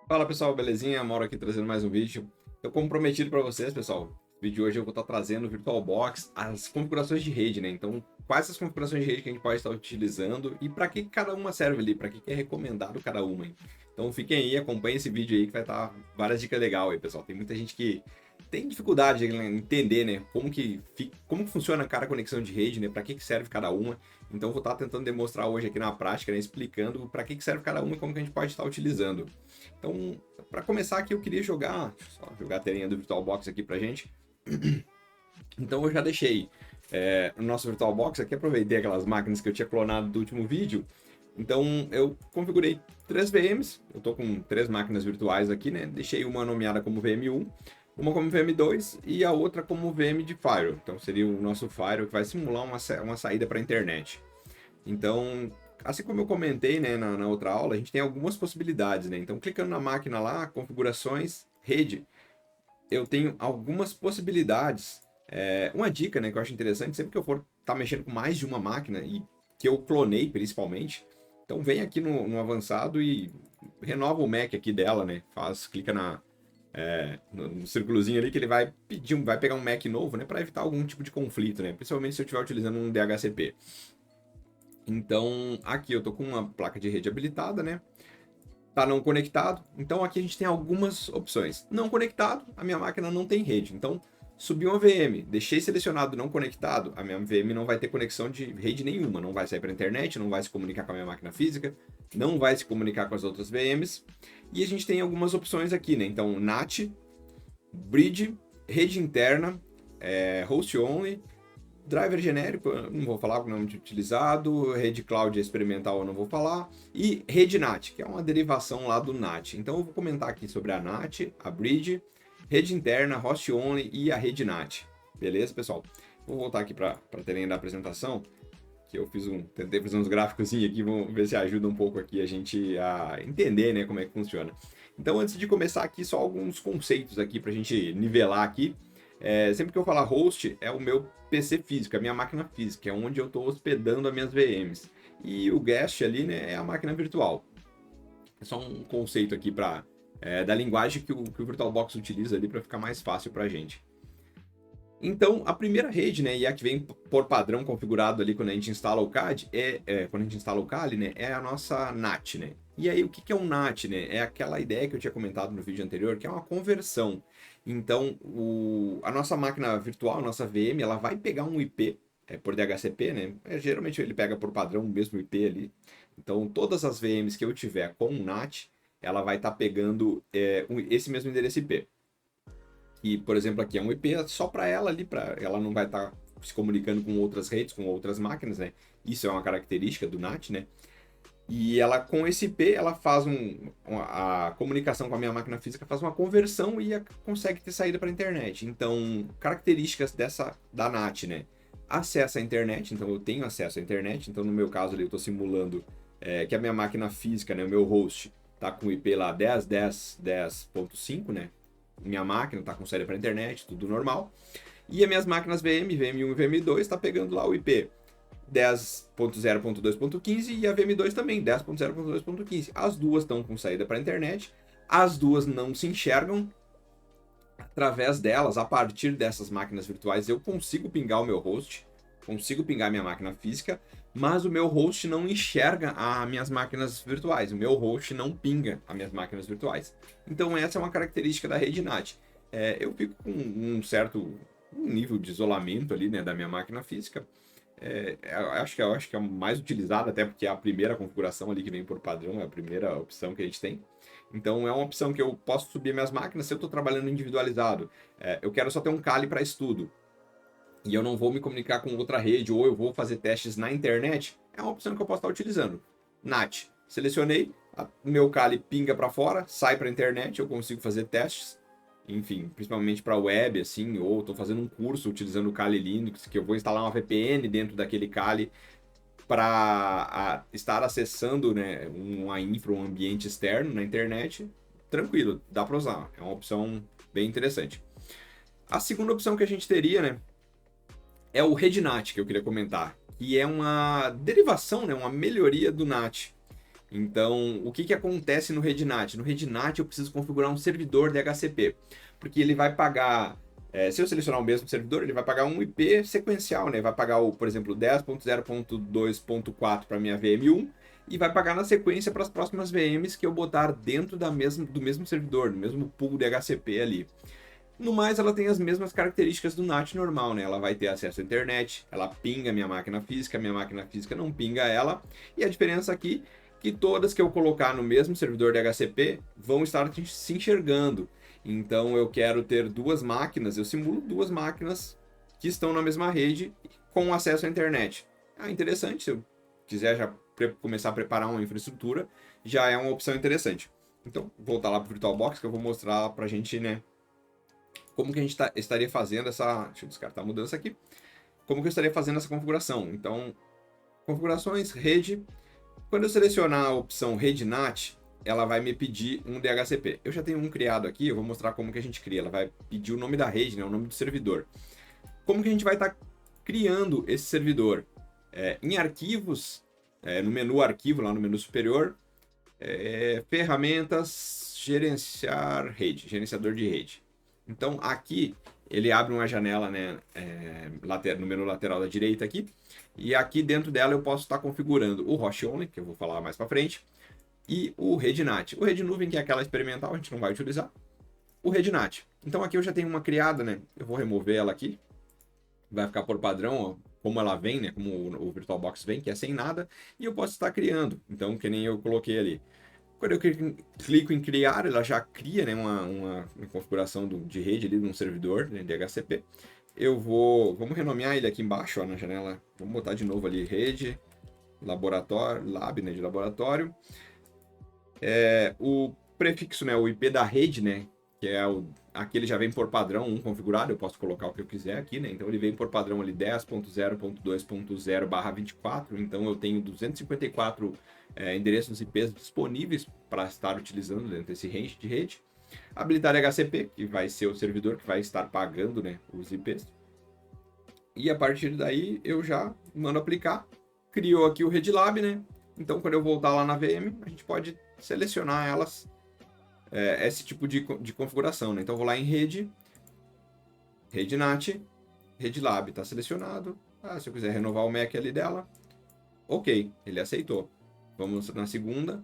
Fala pessoal, belezinha? Mauro aqui trazendo mais um vídeo. Eu como prometido para vocês, pessoal, no vídeo de hoje eu vou estar trazendo no VirtualBox as configurações de rede, né? Então, quais as configurações de rede que a gente pode estar utilizando e para que cada uma serve ali, para que é recomendado cada uma, hein? Então, fiquem aí, acompanhem esse vídeo aí que vai estar várias dicas legais aí, pessoal. Tem muita gente que tem dificuldade em entender, né, como que funciona cada conexão de rede, né, para que serve cada uma. Então, vou estar tentando demonstrar hoje aqui na prática, né, explicando para que serve cada uma e como que a gente pode estar utilizando. Então, para começar aqui, eu queria só jogar a telinha do VirtualBox aqui pra gente. Então, eu já deixei no nosso VirtualBox aqui, aproveitei aquelas máquinas que eu tinha clonado do último vídeo. Então, eu configurei 3 VMs, eu tô com 3 máquinas virtuais aqui, né? Deixei uma nomeada como VM1, uma como VM2 e a outra como VM de Firewall. Então, seria o nosso Firewall que vai simular uma saída para a internet. Então, assim como eu comentei, né, na outra aula, a gente tem algumas possibilidades, né? Então, clicando na máquina lá, configurações, rede, eu tenho algumas possibilidades. Uma dica, né, que eu acho interessante, sempre que eu for estar mexendo com mais de uma máquina e que eu clonei principalmente, então vem aqui no avançado e renova o Mac aqui dela, né? Clica no círculozinho ali que ele vai pegar um Mac novo, né, para evitar algum tipo de conflito, né? Principalmente se eu estiver utilizando um DHCP. Então, aqui eu tô com uma placa de rede habilitada, né? Tá não conectado. Então, aqui a gente tem algumas opções. Não conectado, a minha máquina não tem rede. Então, subi uma VM, deixei selecionado não conectado, a minha VM não vai ter conexão de rede nenhuma. Não vai sair para a internet, não vai se comunicar com a minha máquina física, não vai se comunicar com as outras VMs. E a gente tem algumas opções aqui, né? Então, NAT, Bridge, rede interna, host only, driver genérico, eu não vou falar o nome de utilizado, rede cloud experimental eu não vou falar, e rede NAT, que é uma derivação lá do NAT. Então eu vou comentar aqui sobre a NAT, a Bridge, rede interna, host only e a rede NAT. Beleza, pessoal? Vou voltar aqui para a telinha da apresentação, que eu tentei fazer uns gráficos aqui, vamos ver se ajuda um pouco aqui a gente a entender, né, como é que funciona. Então, antes de começar aqui, só alguns conceitos aqui para a gente nivelar aqui. Sempre que eu falar host, é o meu PC físico, a minha máquina física, é onde eu estou hospedando as minhas VMs. E o guest ali, né, é a máquina virtual. É só um conceito aqui da linguagem que o VirtualBox utiliza ali para ficar mais fácil para a gente. Então, a primeira rede, né, e a que vem por padrão configurado ali quando a gente instala o CAD, quando a gente instala o Kali, né, é a nossa NAT, né. E aí, o que é um NAT, né? É aquela ideia que eu tinha comentado no vídeo anterior, que é uma conversão. Então, a nossa máquina virtual, a nossa VM, ela vai pegar um IP por DHCP, né? Geralmente ele pega por padrão o mesmo IP ali. Então, todas as VMs que eu tiver com um NAT, ela vai estar pegando esse mesmo endereço IP. E, por exemplo, aqui é um IP só para ela ali, ela não vai estar se comunicando com outras redes, com outras máquinas, né? Isso é uma característica do NAT, né? E ela, com esse IP, ela faz a comunicação com a minha máquina física, faz uma conversão e consegue ter saída para a internet. Então, características da NAT, né? Acesso à internet, então eu tenho acesso à internet. Então, no meu caso ali, eu estou simulando que a minha máquina física, né, o meu host, tá com o IP lá 10.10.10.5, né? Minha máquina tá com saída para a internet, tudo normal. E as minhas máquinas VM1 e VM2 está pegando lá o IP 10.0.2.15 e a VM2 também, 10.0.2.15. As duas estão com saída para a internet, as duas não se enxergam. Através delas, a partir dessas máquinas virtuais, eu consigo pingar o meu host, consigo pingar minha máquina física, mas o meu host não enxerga as minhas máquinas virtuais, o meu host não pinga as minhas máquinas virtuais. Então essa é uma característica da rede NAT. Eu fico com um certo nível de isolamento ali, né, da minha máquina física. Eu acho que é a mais utilizada, até porque é a primeira configuração ali que vem por padrão, é a primeira opção que a gente tem. Então é uma opção que eu posso subir minhas máquinas se eu estou trabalhando individualizado. Eu quero só ter um Kali para estudo e eu não vou me comunicar com outra rede ou eu vou fazer testes na internet. É uma opção que eu posso estar utilizando. NAT, selecionei, meu Kali pinga para fora, sai para a internet, eu consigo fazer testes. Enfim, principalmente para web, assim, ou estou fazendo um curso utilizando o Kali Linux, que eu vou instalar uma VPN dentro daquele Kali para estar acessando, né, uma infra, um ambiente externo na internet, tranquilo, dá para usar. É uma opção bem interessante. A segunda opção que a gente teria, né, é o RedNAT, que eu queria comentar, que é uma derivação, né, uma melhoria do NAT. Então, o que que acontece no RedNat? No RedNat eu preciso configurar um servidor DHCP, porque ele vai pagar, se eu selecionar o mesmo servidor, ele vai pagar um IP sequencial, né? Vai pagar, por exemplo, 10.0.2.4 para minha VM1 e vai pagar na sequência para as próximas VMs que eu botar dentro do mesmo servidor, do mesmo pool DHCP ali. No mais, ela tem as mesmas características do NAT normal, né? Ela vai ter acesso à internet, ela pinga minha máquina física não pinga ela. E a diferença aqui é que todas que eu colocar no mesmo servidor de DHCP vão estar se enxergando. Então eu quero ter duas máquinas, eu simulo duas máquinas que estão na mesma rede com acesso à internet. Ah, interessante, se eu quiser já começar a preparar uma infraestrutura, já é uma opção interessante. Então, vou voltar lá para o VirtualBox que eu vou mostrar para a gente, né, como que a gente estaria fazendo essa... Deixa eu descartar a mudança aqui. Como que eu estaria fazendo essa configuração? Então, configurações, rede. Quando eu selecionar a opção RedNat, ela vai me pedir um DHCP. Eu já tenho um criado aqui, eu vou mostrar como que a gente cria. Ela vai pedir o nome da rede, né, o nome do servidor. Como que a gente vai estar criando esse servidor? Em arquivos, no menu arquivo, lá no menu superior, ferramentas, gerenciar rede, gerenciador de rede. Então aqui ele abre uma janela, né, no menu lateral da direita aqui, e aqui dentro dela eu posso estar configurando o Host Only, que eu vou falar mais para frente, e o RedNat. O Red Nuvem, que é aquela experimental, a gente não vai utilizar. O RedNat. Então aqui eu já tenho uma criada, né, eu vou remover ela aqui, vai ficar por padrão, ó, como ela vem, né, como o VirtualBox vem, que é sem nada, e eu posso estar criando, então que nem eu coloquei ali. Quando eu clico em criar, ela já cria, né, uma configuração de rede ali de um servidor, né, DHCP. Vamos renomear ele aqui embaixo, ó, na janela. Vamos botar de novo ali rede, laboratório, lab, né, de laboratório. O prefixo, né, o IP da rede, né, que é aqui ele já vem por padrão configurado, eu posso colocar o que eu quiser aqui, né? Então ele vem por padrão ali 10.0.2.0/24, então eu tenho 254 endereços IPs disponíveis para estar utilizando dentro desse range de rede. Habilitar HCP, que vai ser o servidor que vai estar pagando, né, os IPs. E a partir daí eu já mando aplicar. Criou aqui o RedLab, né? Então quando eu voltar lá na VM, a gente pode selecionar elas, esse tipo de configuração, né? Então eu vou lá em rede, RedNat, RedLab está selecionado. Se eu quiser renovar o MAC ali dela, ok, ele aceitou. Vamos na segunda.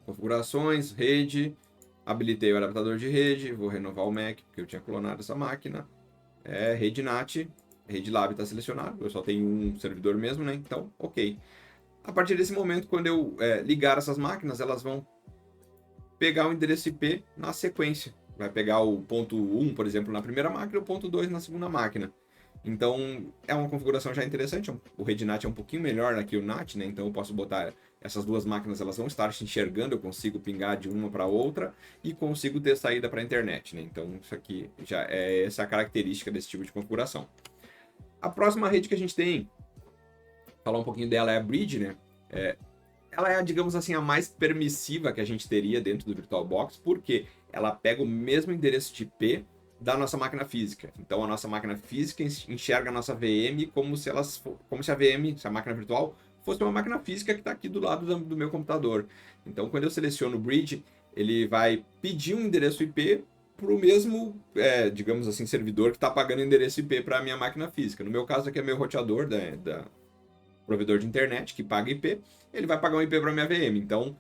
Configurações, rede, habilitei o adaptador de rede, vou renovar o MAC, porque eu tinha clonado essa máquina. RedNat, RedLab está selecionado, eu só tenho um servidor mesmo, né? Então, ok. A partir desse momento, quando eu ligar essas máquinas, elas vão pegar o endereço IP na sequência. Vai pegar o ponto 1, por exemplo, na primeira máquina e o ponto 2 na segunda máquina. Então, é uma configuração já interessante. O RedNat é um pouquinho melhor que o NAT, né? Então, eu posso botar essas duas máquinas, elas vão estar se enxergando, eu consigo pingar de uma para outra e consigo ter saída para a internet, né? Então, isso aqui já essa é a característica desse tipo de configuração. A próxima rede que a gente tem, falar um pouquinho dela, é a Bridge, né? Ela é, digamos assim, a mais permissiva que a gente teria dentro do VirtualBox, porque ela pega o mesmo endereço de IP da nossa máquina física. Então a nossa máquina física enxerga a nossa VM como se a VM, se a máquina virtual, fosse uma máquina física que está aqui do lado do meu computador. Então quando eu seleciono o Bridge, ele vai pedir um endereço IP para o mesmo, digamos assim, servidor que está pagando endereço IP para a minha máquina física. No meu caso aqui é meu roteador da provedor de internet que paga IP, ele vai pagar um IP para minha VM. Então,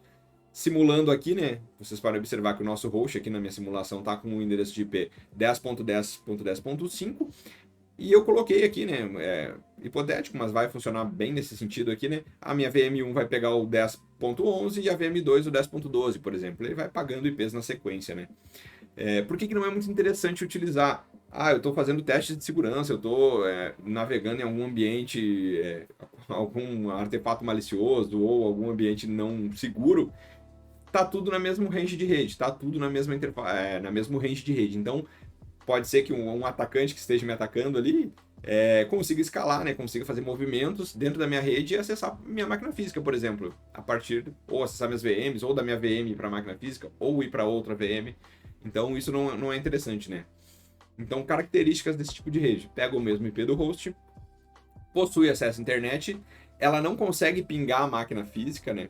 simulando aqui, né, vocês podem observar que o nosso host aqui na minha simulação está com o endereço de IP 10.10.10.5 e eu coloquei aqui, né, hipotético, mas vai funcionar bem nesse sentido aqui, né, a minha VM1 vai pegar o 10.11 e a VM2 o 10.12, por exemplo, ele vai pagando IPs na sequência, né. Por que não é muito interessante utilizar? Eu estou fazendo testes de segurança, eu estou navegando em algum ambiente, algum artefato malicioso ou algum ambiente não seguro, tá tudo na mesmo range de rede, tá tudo na mesma na mesmo range de rede. Então, pode ser que um atacante que esteja me atacando ali consiga escalar, né? Consiga fazer movimentos dentro da minha rede e acessar minha máquina física, por exemplo, ou acessar minhas VMs, ou da minha VM para a máquina física, ou ir para outra VM. Então, isso não é interessante, né? Então, características desse tipo de rede. Pega o mesmo IP do host, possui acesso à internet ela não consegue pingar a máquina física, né?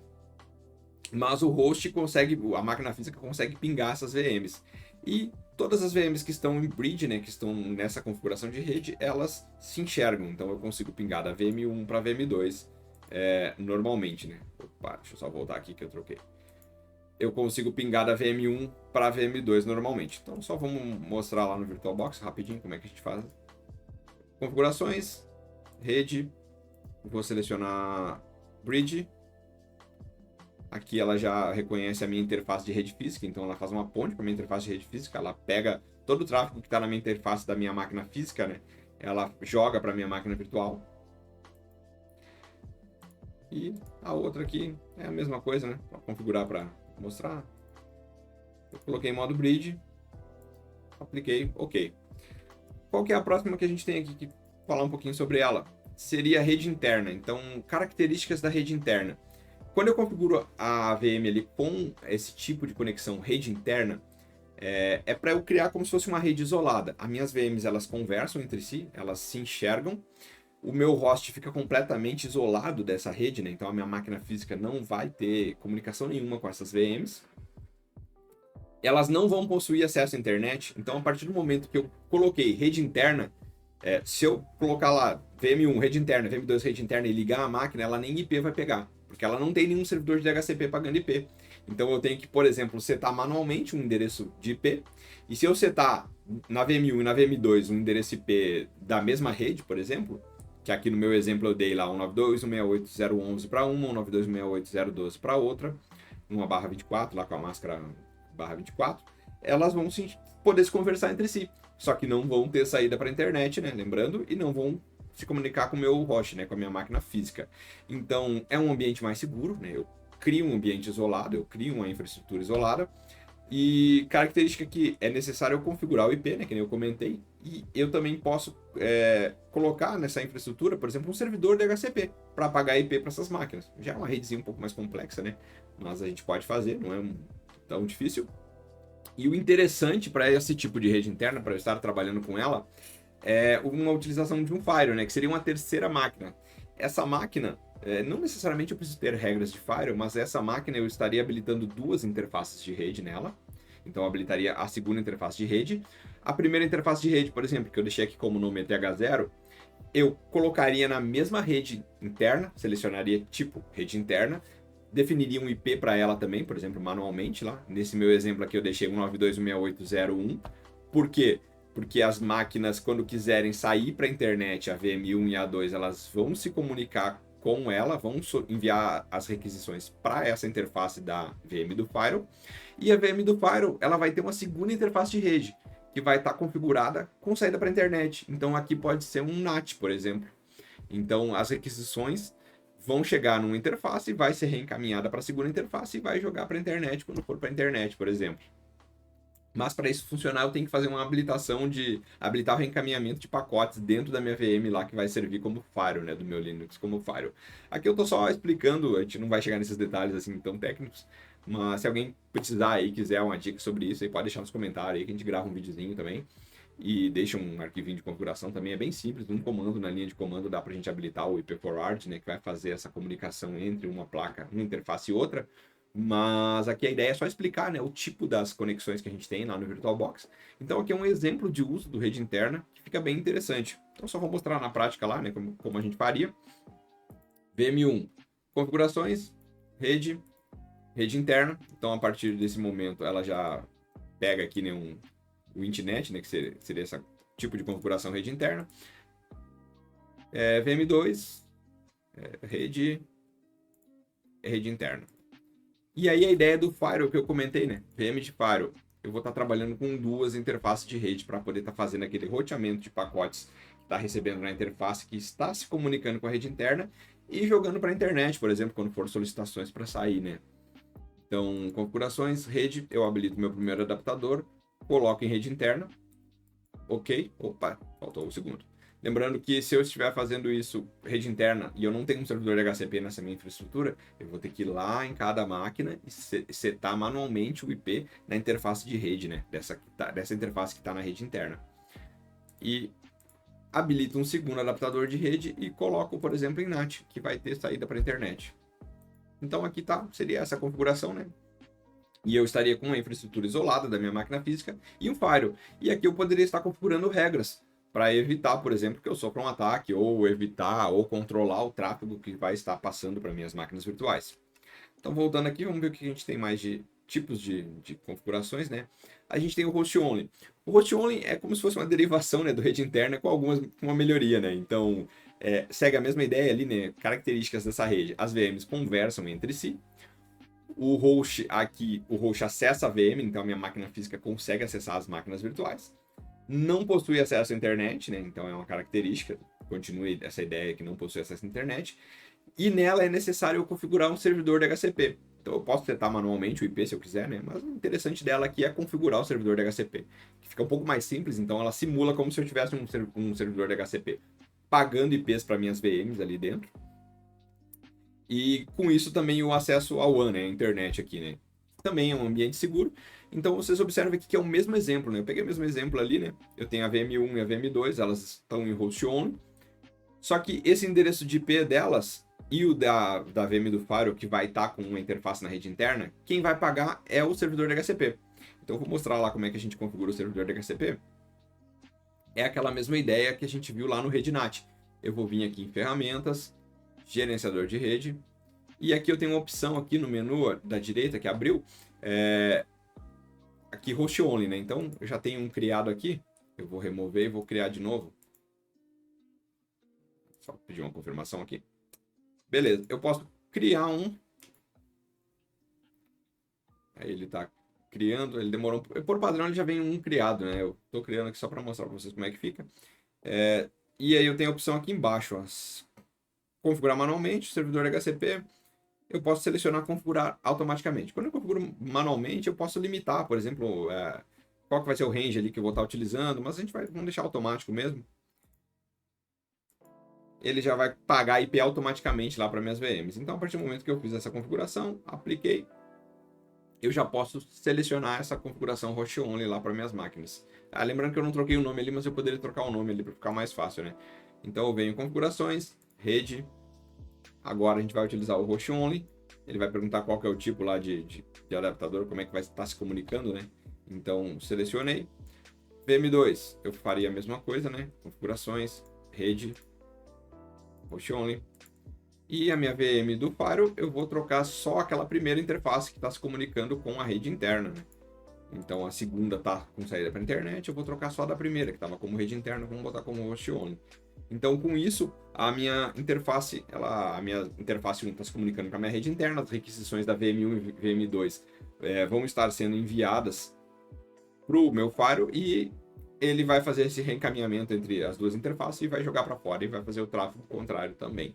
Mas o host consegue, a máquina física consegue pingar essas VMs. E todas as VMs que estão em bridge, né, que estão nessa configuração de rede, elas se enxergam. Então eu consigo pingar da VM1 para VM2 normalmente, né? Opa, deixa eu só voltar aqui que eu troquei. Eu consigo pingar da VM1 para VM2 normalmente. Então só vamos mostrar lá no VirtualBox rapidinho como é que a gente faz. Configurações, rede, vou selecionar bridge. Aqui ela já reconhece a minha interface de rede física, então ela faz uma ponte para a minha interface de rede física, ela pega todo o tráfego que está na minha interface da minha máquina física, né? Ela joga para a minha máquina virtual. E a outra aqui é a mesma coisa, né? Vou configurar para mostrar. Eu coloquei em modo bridge, apliquei, ok. Qual que é a próxima que a gente tem aqui que falar um pouquinho sobre ela? Seria a rede interna. Então, características da rede interna. Quando eu configuro a VM ali com esse tipo de conexão rede interna, é para eu criar como se fosse uma rede isolada. As minhas VMs, elas conversam entre si, elas se enxergam. O meu host fica completamente isolado dessa rede, né? Então a minha máquina física não vai ter comunicação nenhuma com essas VMs. Elas não vão possuir acesso à internet. Então, a partir do momento que eu coloquei rede interna, se eu colocar lá VM1, rede interna, VM2, rede interna e ligar a máquina, ela nem IP vai pegar, porque ela não tem nenhum servidor de DHCP pagando IP. Então eu tenho que, por exemplo, setar manualmente um endereço de IP, e se eu setar na VM1 e na VM2 um endereço IP da mesma rede, por exemplo, que aqui no meu exemplo eu dei lá 192.168.011 para uma, 192.168.012 para outra, uma barra 24 lá com a máscara barra 24, elas vão poder se conversar entre si. Só que não vão ter saída para a internet, né? Lembrando, e não vão se comunicar com o meu host, né? Com a minha máquina física. Então, é um ambiente mais seguro, né? Eu crio um ambiente isolado, eu crio uma infraestrutura isolada. E característica que é necessário eu configurar o IP, né? Que nem eu comentei. E eu também posso colocar nessa infraestrutura, por exemplo, um servidor de DHCP para pagar IP para essas máquinas. Já é uma redezinha um pouco mais complexa, né? Mas a gente pode fazer, não é tão difícil. E o interessante para esse tipo de rede interna, para eu estar trabalhando com ela, é uma utilização de um firewall, né, que seria uma terceira máquina. Essa máquina, não necessariamente eu preciso ter regras de firewall, mas essa máquina eu estaria habilitando duas interfaces de rede nela. Então eu habilitaria a segunda interface de rede. A primeira interface de rede, por exemplo, que eu deixei aqui como nome ETH0, eu colocaria na mesma rede interna, selecionaria tipo rede interna, definiria um IP para ela também, por exemplo, manualmente lá. Nesse meu exemplo aqui eu deixei 192.168.0.1. Por quê? Porque as máquinas, quando quiserem sair para a internet, a VM1 e a A2, elas vão se comunicar com ela, vão enviar as requisições para essa interface da VM do Firewall. E a VM do Firewall, ela vai ter uma segunda interface de rede, que vai estar configurada com saída para a internet. Então aqui pode ser um NAT, por exemplo. Então as requisições vão chegar numa interface, vai ser reencaminhada para a segunda interface e vai jogar para a internet quando for para a internet, por exemplo. Mas para isso funcionar, eu tenho que fazer uma habilitação de habilitar o reencaminhamento de pacotes dentro da minha VM lá, que vai servir como firewall, né, do meu Linux como firewall. Aqui eu estou só explicando, a gente não vai chegar nesses detalhes assim tão técnicos, mas se alguém precisar aí, quiser uma dica sobre isso, aí pode deixar nos comentários aí que a gente grava um videozinho também. E deixa um arquivinho de configuração também, é bem simples, um comando na linha de comando dá para a gente habilitar o IP forward, né, que vai fazer essa comunicação entre uma placa, uma interface e outra. Mas aqui a ideia é só explicar, né, o tipo das conexões que a gente tem lá no VirtualBox. Então aqui é um exemplo de uso do rede interna que fica bem interessante. Então só vou mostrar na prática lá, né, como a gente faria. VM1, configurações, rede interna. Então a partir desse momento ela já pega aqui, né, o Intnet, né, que seria esse tipo de configuração rede interna. VM2, rede interna. E aí a ideia do firewall que eu comentei, né? VM de firewall. Eu vou estar trabalhando com duas interfaces de rede para poder estar fazendo aquele roteamento de pacotes que está recebendo na interface que está se comunicando com a rede interna e jogando para a internet, por exemplo, quando for solicitações para sair, né? Então, configurações, rede, eu habilito meu primeiro adaptador, coloco em rede interna. Ok. Opa, faltou o segundo. Lembrando que se eu estiver fazendo isso, rede interna, e eu não tenho um servidor de HCP nessa minha infraestrutura, eu vou ter que ir lá em cada máquina e setar manualmente o IP na interface de rede, né? Dessa interface que está na rede interna. E habilito um segundo adaptador de rede e coloco, por exemplo, em NAT, que vai ter saída para a internet. Então aqui seria essa configuração, né? E eu estaria com uma infraestrutura isolada da minha máquina física e um firewall. E aqui eu poderia estar configurando regras para evitar, por exemplo, que eu sofra um ataque, ou evitar, ou controlar o tráfego que vai estar passando para minhas máquinas virtuais. Então, voltando aqui, vamos ver o que a gente tem mais de tipos de configurações, né? A gente tem o host only. O host only é como se fosse uma derivação, né, do rede interna com uma melhoria, né? Então, segue a mesma ideia ali, né? Características dessa rede. As VMs conversam entre si. O host aqui, o host acessa a VM, então a minha máquina física consegue acessar as máquinas virtuais. Não possui acesso à internet, né? Então é uma característica. Continue essa ideia que não possui acesso à internet. E nela é necessário eu configurar um servidor de HCP. Então eu posso setar manualmente o IP se eu quiser, né? Mas o interessante dela aqui é configurar o servidor de HCP, que fica um pouco mais simples, então ela simula como se eu tivesse um servidor de HCP, pagando IPs para minhas VMs ali dentro. E com isso também o acesso ao WAN, né? A internet aqui, né? Também é um ambiente seguro. Então vocês observam aqui que é o mesmo exemplo, né? Eu peguei o mesmo exemplo ali, né? Eu tenho a VM1 e a VM2, elas estão em host only. Só que esse endereço de IP delas e o da VM do Firewall, que vai estar com uma interface na rede interna, quem vai pagar é o servidor de HCP. Então eu vou mostrar lá como é que a gente configura o servidor de HCP. É aquela mesma ideia que a gente viu lá no RedNat. Eu vou vir aqui em ferramentas, gerenciador de rede, e aqui eu tenho uma opção aqui no menu da direita que abriu, aqui host only, né? Então eu já tenho um criado aqui, eu vou remover e vou criar de novo. Só pedir uma confirmação aqui. Beleza, eu posso criar um. Aí ele está criando, ele demorou por padrão ele já vem um criado, né? Eu estou criando aqui só para mostrar para vocês como é que fica. E aí eu tenho a opção aqui embaixo, ó, configurar manualmente, servidor HCP. Eu posso selecionar configurar automaticamente. Quando eu configuro manualmente, eu posso limitar, por exemplo, qual que vai ser o range ali que eu vou estar utilizando, mas vamos deixar automático mesmo. Ele já vai pagar IP automaticamente lá para minhas VMs. Então, a partir do momento que eu fiz essa configuração, apliquei, eu já posso selecionar essa configuração host only lá para minhas máquinas. Lembrando que eu não troquei o nome ali, mas eu poderia trocar o nome ali para ficar mais fácil, né? Então, eu venho em configurações, rede. Agora a gente vai utilizar o host only. Ele vai perguntar qual que é o tipo lá de adaptador, como é que vai estar se comunicando, né? Então, selecionei. VM2, eu faria a mesma coisa, né? Configurações, rede, host only. E a minha VM do Firewall, eu vou trocar só aquela primeira interface que está se comunicando com a rede interna, né? Então a segunda está com saída para a internet, eu vou trocar só da primeira, que estava como rede interna, vamos botar como host only. Então com isso, a minha interface 1 está se comunicando com a minha rede interna, as requisições da VM1 e VM2 vão estar sendo enviadas para o meu Firewall e ele vai fazer esse reencaminhamento entre as duas interfaces e vai jogar para fora e vai fazer o tráfego contrário também.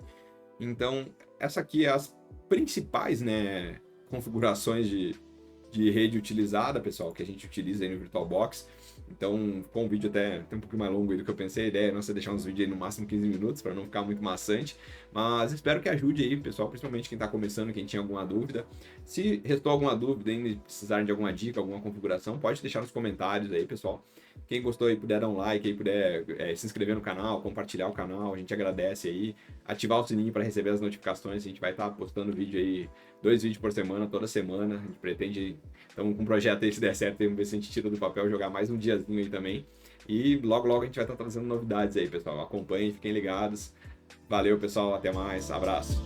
Então, essa aqui é as principais, né, configurações de rede utilizada, pessoal, que a gente utiliza aí no VirtualBox. Então, ficou um vídeo até um pouquinho mais longo aí do que eu pensei. A ideia é nossa deixar uns vídeos aí no máximo 15 minutos, para não ficar muito maçante. Mas espero que ajude aí, pessoal, principalmente quem está começando, quem tinha alguma dúvida. Se restou alguma dúvida e precisarem de alguma dica, alguma configuração, pode deixar nos comentários aí, pessoal. Quem gostou aí, puder dar um like aí, puder se inscrever no canal, compartilhar o canal, a gente agradece aí. Ativar o sininho para receber as notificações, a gente vai estar postando vídeo aí, 2 vídeos por semana, toda semana. A gente pretende, estamos com um projeto aí, se der certo, vamos ver se a gente tira do papel, jogar mais um diazinho aí também. E logo, logo a gente vai estar trazendo novidades aí, pessoal. Acompanhem, fiquem ligados. Valeu, pessoal, até mais, abraço.